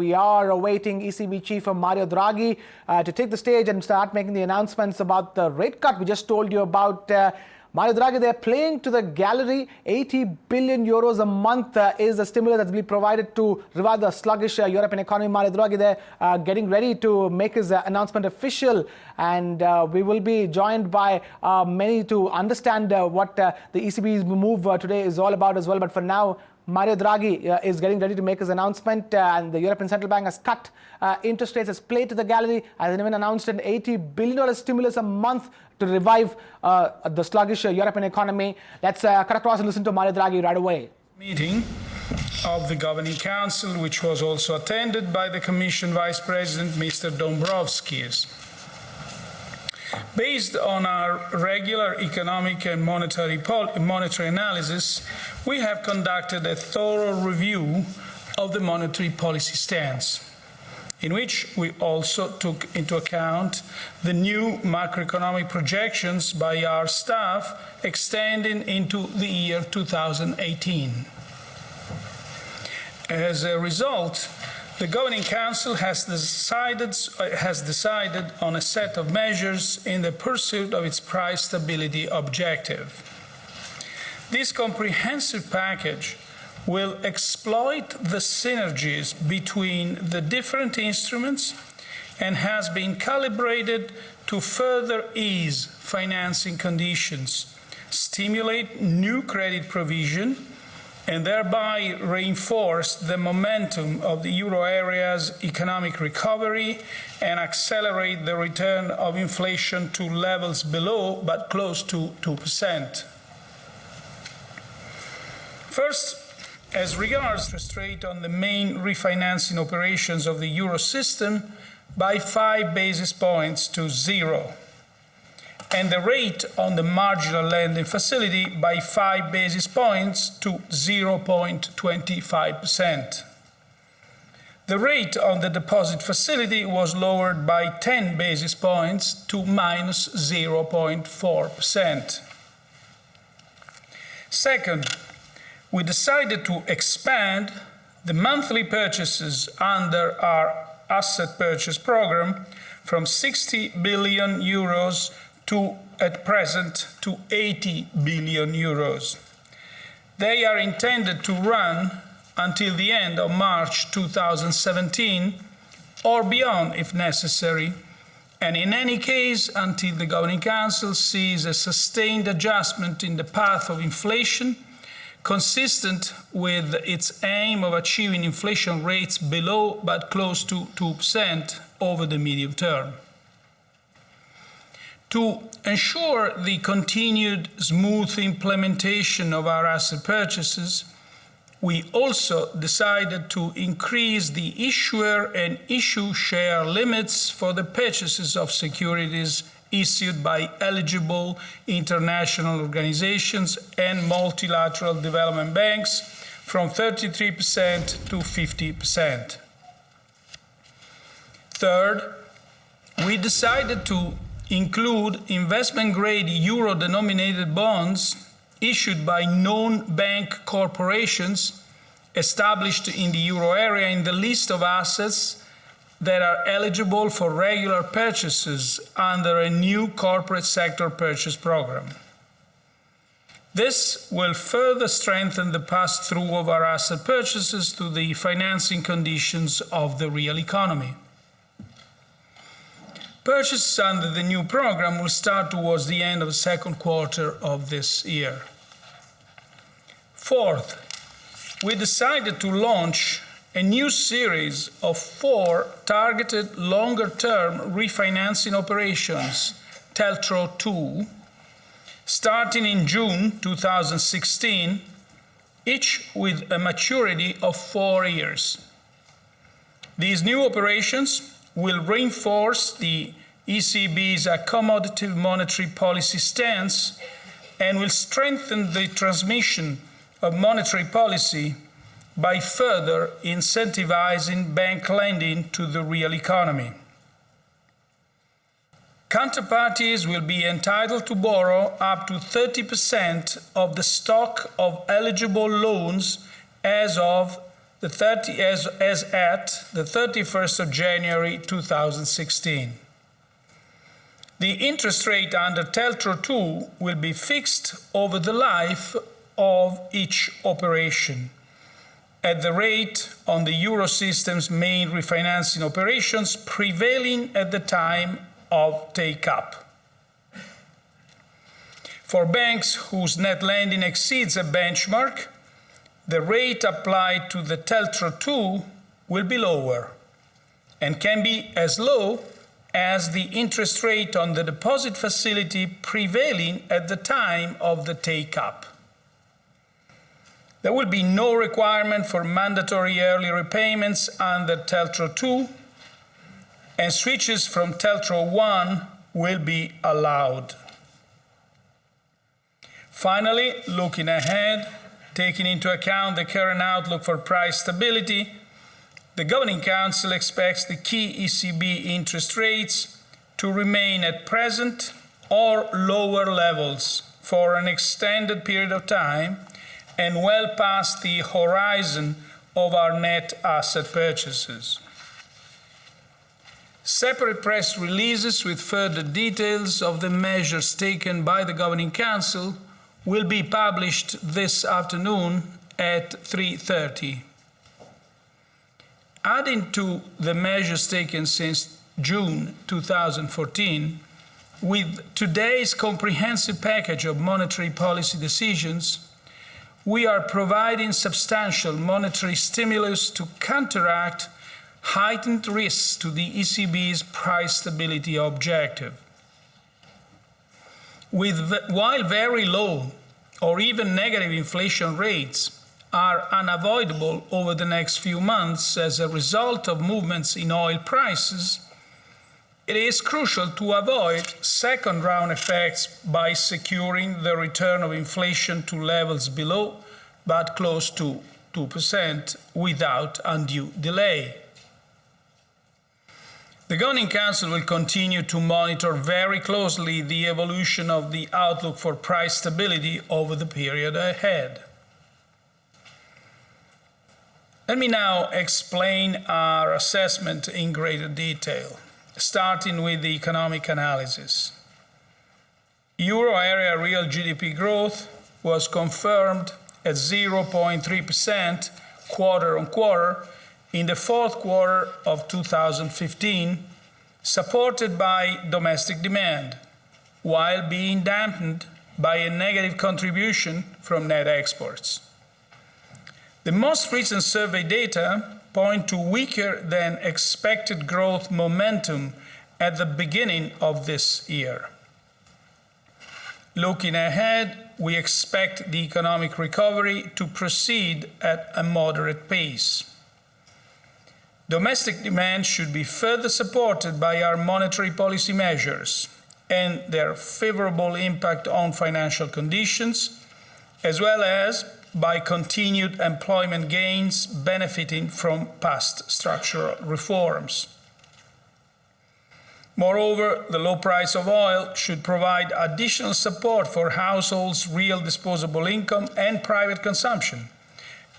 we are awaiting ECB Chief Mario Draghi to take the stage and start making the announcements about the rate cut. We just told you about Mario Draghi. They're playing to the gallery. 80 billion euros a month is the stimulus that's been provided to revive the sluggish European economy. Mario Draghi, they're getting ready to make his announcement official, and we will be joined by many to understand what the ECB's move today is all about as well. But for now, Mario Draghi is getting ready to make his announcement, and the European Central Bank has cut interest rates, has played to the gallery, has even announced an $80 billion stimulus a month to revive the sluggish European economy. Let's cut across and listen to Mario Draghi right away. Meeting of the Governing Council, which was also attended by the Commission Vice President, Mr. Dombrovskis. Based on our regular economic and monetary analysis, we have conducted a thorough review of the monetary policy stance, in which we also took into account the new macroeconomic projections by our staff extending into the year 2018. As a result, the Governing Council has decided on a set of measures in the pursuit of its price stability objective. This comprehensive package will exploit the synergies between the different instruments and has been calibrated to further ease financing conditions, stimulate new credit provision, and thereby reinforce the momentum of the euro area's economic recovery and accelerate the return of inflation to levels below but close to 2%. First, as regards interest rate on the main refinancing operations of the euro system by 5 basis points to 0, and the rate on the marginal lending facility by 5 basis points to 0.25%. The rate on the deposit facility was lowered by 10 basis points to minus 0.4%. Second, we decided to expand the monthly purchases under our asset purchase program from 60 billion euros to, at present, to 80 billion euros. They are intended to run until the end of March 2017 or beyond if necessary, and in any case until the Governing Council sees a sustained adjustment in the path of inflation consistent with its aim of achieving inflation rates below but close to 2% over the medium term. To ensure the continued smooth implementation of our asset purchases, we also decided to increase the issuer and issue share limits for the purchases of securities issued by eligible international organizations and multilateral development banks from 33% to 50%. Third, we decided to include investment-grade euro-denominated bonds issued by non-bank corporations established in the euro area in the list of assets that are eligible for regular purchases under a new corporate sector purchase program. This will further strengthen the pass-through of our asset purchases to the financing conditions of the real economy. Purchases under the new program will start towards the end of the second quarter of this year. Fourth, we decided to launch a new series of 4 targeted longer-term refinancing operations, TLTRO II, starting in June 2016, each with a maturity of 4 years. These new operations will reinforce the ECB's accommodative monetary policy stance and will strengthen the transmission of monetary policy by further incentivizing bank lending to the real economy. Counterparties will be entitled to borrow up to 30% of the stock of eligible loans as of as at the 31st of January 2016. The interest rate under TLTRO II will be fixed over the life of each operation at the rate on the Eurosystem's main refinancing operations prevailing at the time of take-up. For banks whose net lending exceeds a benchmark, the rate applied to the TLTRO II will be lower and can be as low as the interest rate on the deposit facility prevailing at the time of the take-up. There will be no requirement for mandatory early repayments under TLTRO II, and switches from TLTRO I will be allowed. Finally, looking ahead, taking into account the current outlook for price stability, the Governing Council expects the key ECB interest rates to remain at present or lower levels for an extended period of time and well past the horizon of our net asset purchases. Separate press releases with further details of the measures taken by the Governing Council will be published this afternoon at 3:30. Adding to the measures taken since June 2014, with today's comprehensive package of monetary policy decisions, we are providing substantial monetary stimulus to counteract heightened risks to the ECB's price stability objective. While very low or even negative inflation rates are unavoidable over the next few months as a result of movements in oil prices, it is crucial to avoid second-round effects by securing the return of inflation to levels below but close to 2% without undue delay. The Governing Council will continue to monitor very closely the evolution of the outlook for price stability over the period ahead. Let me now explain our assessment in greater detail, starting with the economic analysis. Euro area real GDP growth was confirmed at 0.3% quarter on quarter in the fourth quarter of 2015, supported by domestic demand, while being dampened by a negative contribution from net exports. The most recent survey data point to weaker than expected growth momentum at the beginning of this year. Looking ahead, we expect the economic recovery to proceed at a moderate pace. Domestic demand should be further supported by our monetary policy measures and their favorable impact on financial conditions, as well as by continued employment gains benefiting from past structural reforms. Moreover, the low price of oil should provide additional support for households' real disposable income and private consumption,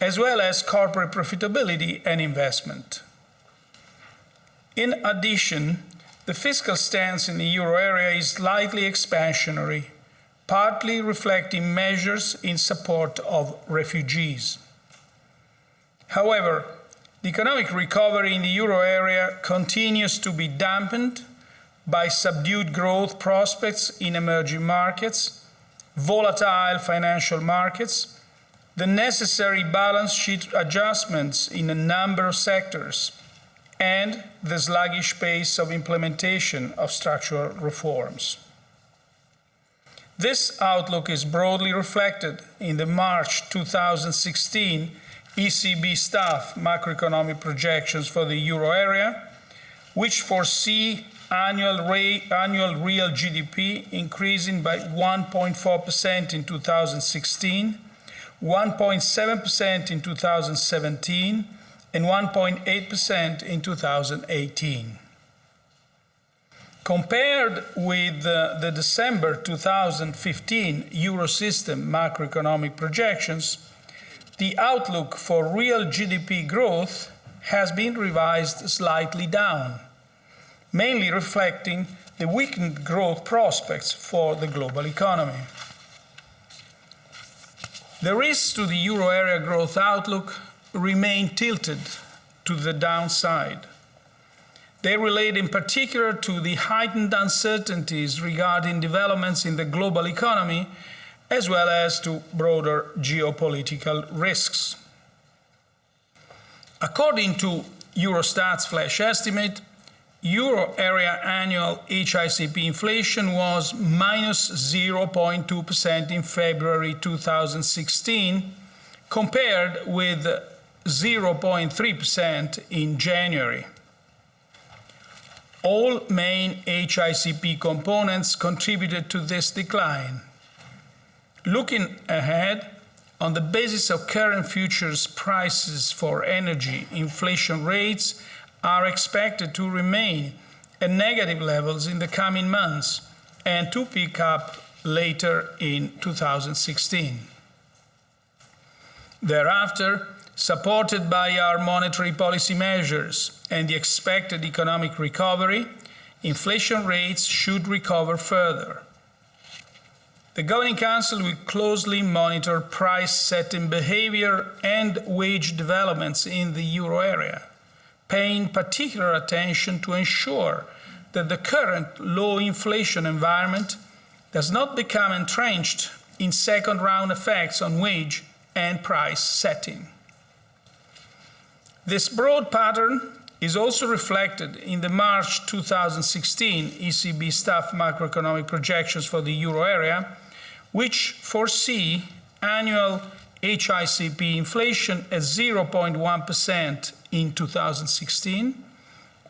as well as corporate profitability and investment. In addition, the fiscal stance in the euro area is slightly expansionary, partly reflecting measures in support of refugees. However, the economic recovery in the euro area continues to be dampened by subdued growth prospects in emerging markets, volatile financial markets, the necessary balance sheet adjustments in a number of sectors, and the sluggish pace of implementation of structural reforms. This outlook is broadly reflected in the March 2016 ECB staff macroeconomic projections for the euro area, which foresee annual real GDP increasing by 1.4% in 2016, 1.7% in 2017, and 1.8% in 2018. Compared with the December 2015 Eurosystem macroeconomic projections, the outlook for real GDP growth has been revised slightly down, mainly reflecting the weakened growth prospects for the global economy. The risks to the euro area growth outlook remain tilted to the downside. They relate in particular to the heightened uncertainties regarding developments in the global economy, as well as to broader geopolitical risks. According to Eurostat's flash estimate, euro area annual HICP inflation was minus 0.2% in February 2016, compared with 0.3% in January. All main HICP components contributed to this decline. Looking ahead, on the basis of current futures prices for energy, inflation rates are expected to remain at negative levels in the coming months and to pick up later in 2016. Thereafter, supported by our monetary policy measures and the expected economic recovery, inflation rates should recover further. The Governing Council will closely monitor price-setting behavior and wage developments in the euro area, paying particular attention to ensure that the current low inflation environment does not become entrenched in second-round effects on wage and price setting. This broad pattern is also reflected in the March 2016 ECB staff macroeconomic projections for the euro area, which foresee annual HICP inflation at 0.1% in 2016,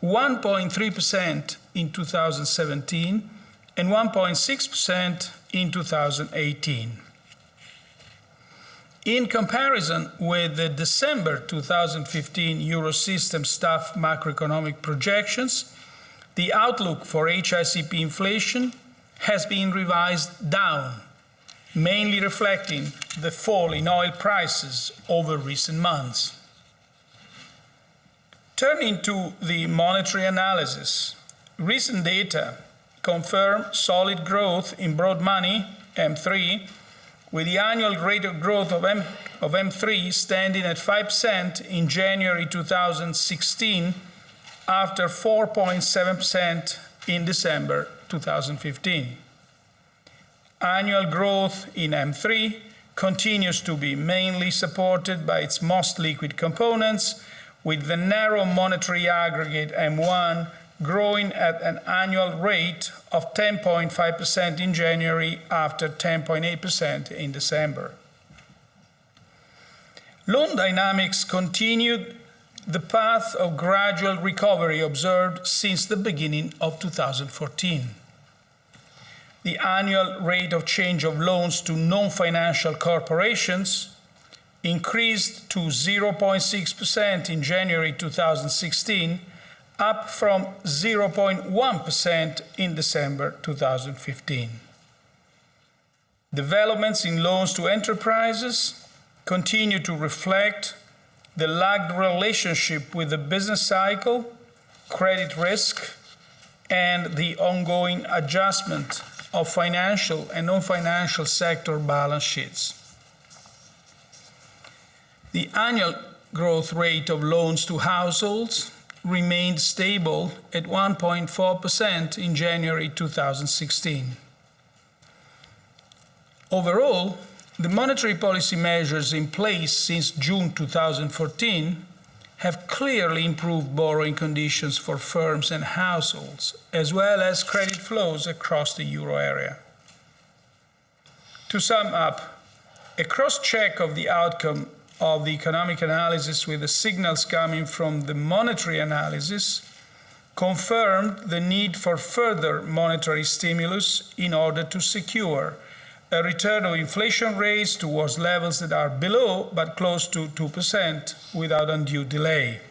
1.3% in 2017, and 1.6% in 2018. In comparison with the December 2015 Eurosystem staff macroeconomic projections, the outlook for HICP inflation has been revised down, mainly reflecting the fall in oil prices over recent months. Turning to the monetary analysis, recent data confirm solid growth in broad money, M3, with the annual rate of growth of M3 standing at 5% in January 2016 after 4.7% in December 2015. Annual growth in M3 continues to be mainly supported by its most liquid components, with the narrow monetary aggregate M1 growing at an annual rate of 10.5% in January after 10.8% in December. Loan dynamics continued the path of gradual recovery observed since the beginning of 2014. The annual rate of change of loans to non-financial corporations increased to 0.6% in January 2016, up from 0.1% in December 2015. Developments in loans to enterprises continue to reflect the lagged relationship with the business cycle, credit risk, and the ongoing adjustment of financial and non-financial sector balance sheets. The annual growth rate of loans to households remained stable at 1.4% in January 2016. Overall, the monetary policy measures in place since June 2014 have clearly improved borrowing conditions for firms and households, as well as credit flows across the euro area. To sum up, a cross-check of the outcome of the economic analysis with the signals coming from the monetary analysis confirmed the need for further monetary stimulus in order to secure a return of inflation rates towards levels that are below but close to 2% without undue delay.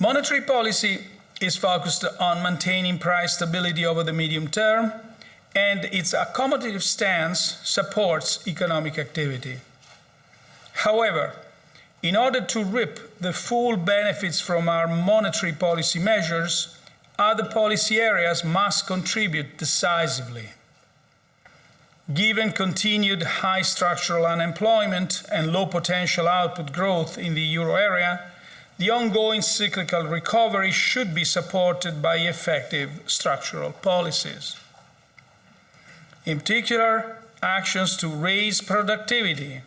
Monetary policy is focused on maintaining price stability over the medium term, and its accommodative stance supports economic activity. However, in order to reap the full benefits from our monetary policy measures, other policy areas must contribute decisively. Given continued high structural unemployment and low potential output growth in the euro area, the ongoing cyclical recovery should be supported by effective structural policies. In particular, actions to raise productivity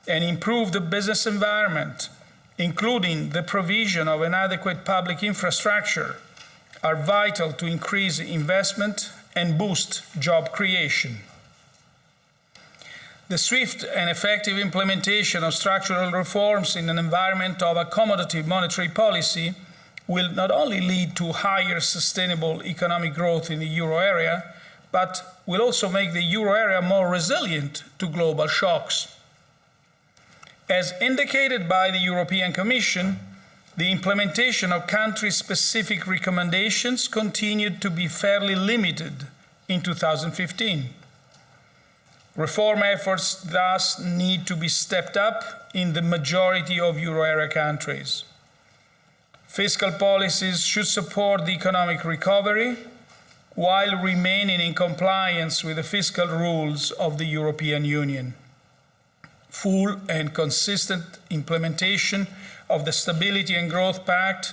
and improve the business environment, including the provision of an adequate public infrastructure, are vital to increase investment and boost job creation. The swift and effective implementation of structural reforms in an environment of accommodative monetary policy will not only lead to higher sustainable economic growth in the euro area, but will also make the euro area more resilient to global shocks. As indicated by the European Commission, the implementation of country-specific recommendations continued to be fairly limited in 2015. Reform efforts thus need to be stepped up in the majority of euro area countries. Fiscal policies should support the economic recovery while remaining in compliance with the fiscal rules of the European Union. Full and consistent implementation of the Stability and Growth Pact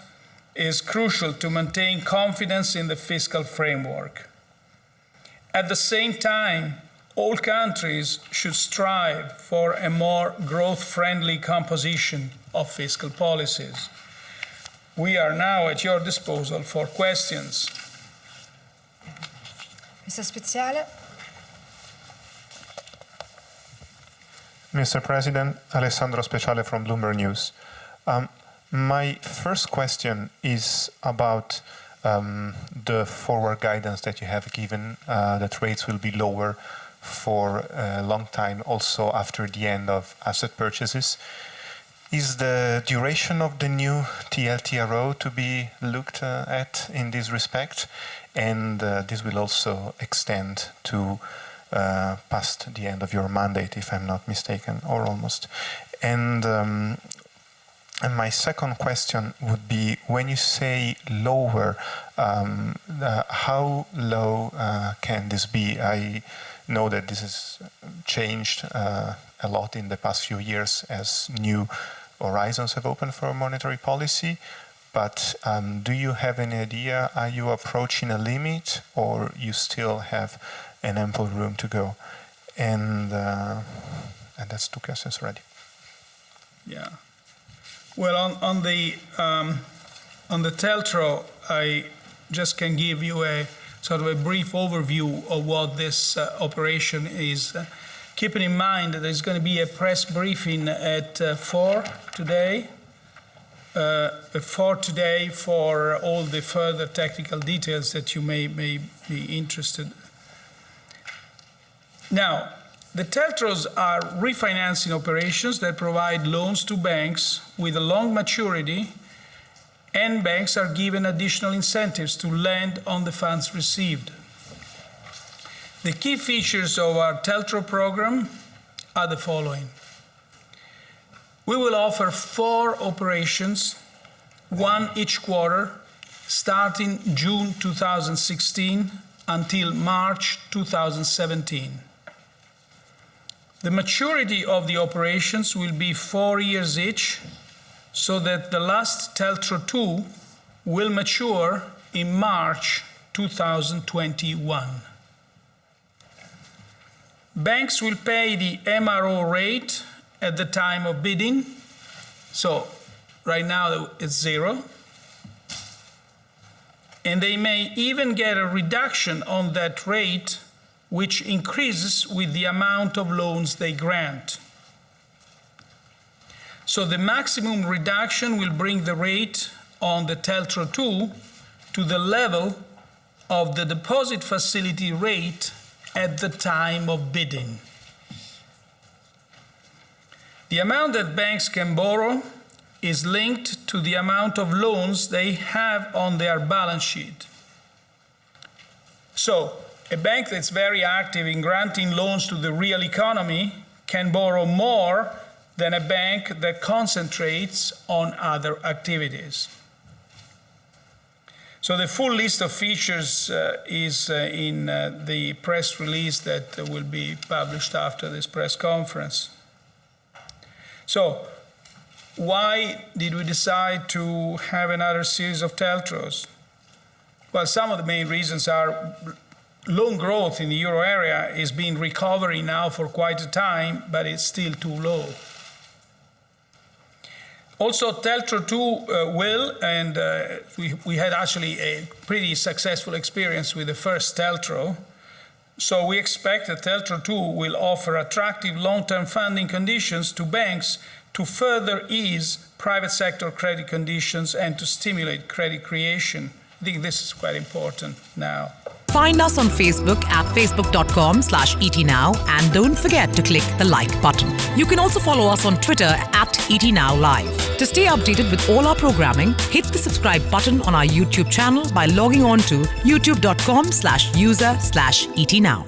is crucial to maintain confidence in the fiscal framework. At the same time, all countries should strive for a more growth-friendly composition of fiscal policies. We are now at your disposal for questions. Mr. Speziale. Mr. President, Alessandro Speciale from Bloomberg News. My first question is about the forward guidance that you have given that rates will be lower for a long time, also after the end of asset purchases. Is the duration of the new TLTRO to be looked at in this respect? And this will also extend to past the end of your mandate, if I'm not mistaken, or almost. And my second question would be, when you say lower, how low can this be? I know that this has changed a lot in the past few years as new horizons have opened for monetary policy. But do you have any idea, are you approaching a limit or you still have an ample room to go? And that's two questions already. Yeah. Well, on the TLTRO, I just can give you a sort of a brief overview of what this operation is. Keeping in mind that there's going to be a press briefing at 4 today. For all the further technical details that you may be interested. Now, the TLTROs are refinancing operations that provide loans to banks with a long maturity, and banks are given additional incentives to lend on the funds received. The key features of our TLTRO program are the following. We will offer 4 operations, 1 each quarter, starting June 2016 until March 2017. The maturity of the operations will be 4 years each, so that the last TLTRO 2 will mature in March 2021. Banks will pay the MRO rate at the time of bidding, so right now it's 0. And they may even get a reduction on that rate, which increases with the amount of loans they grant. So the maximum reduction will bring the rate on the TLTRO 2 to the level of the deposit facility rate at the time of bidding. The amount that banks can borrow is linked to the amount of loans they have on their balance sheet. So, a bank that's very active in granting loans to the real economy can borrow more than a bank that concentrates on other activities. So the full list of features is in the press release that will be published after this press conference. So why did we decide to have another series of TLTROs? Well, some of the main reasons are loan growth in the euro area is been recovering now for quite a time, but it's still too low. Also, TLTRO 2 will, and we had actually a pretty successful experience with the first TLTRO. So we expect that TLTRO 2 will offer attractive long-term funding conditions to banks to further ease private sector credit conditions and to stimulate credit creation. I think this is quite important now. Find us on Facebook at facebook.com/ETNow and don't forget to click the like button. You can also follow us on Twitter at ETNowLive. To stay updated with all our programming, hit the subscribe button on our YouTube channel by logging on to youtube.com/user/ETNow.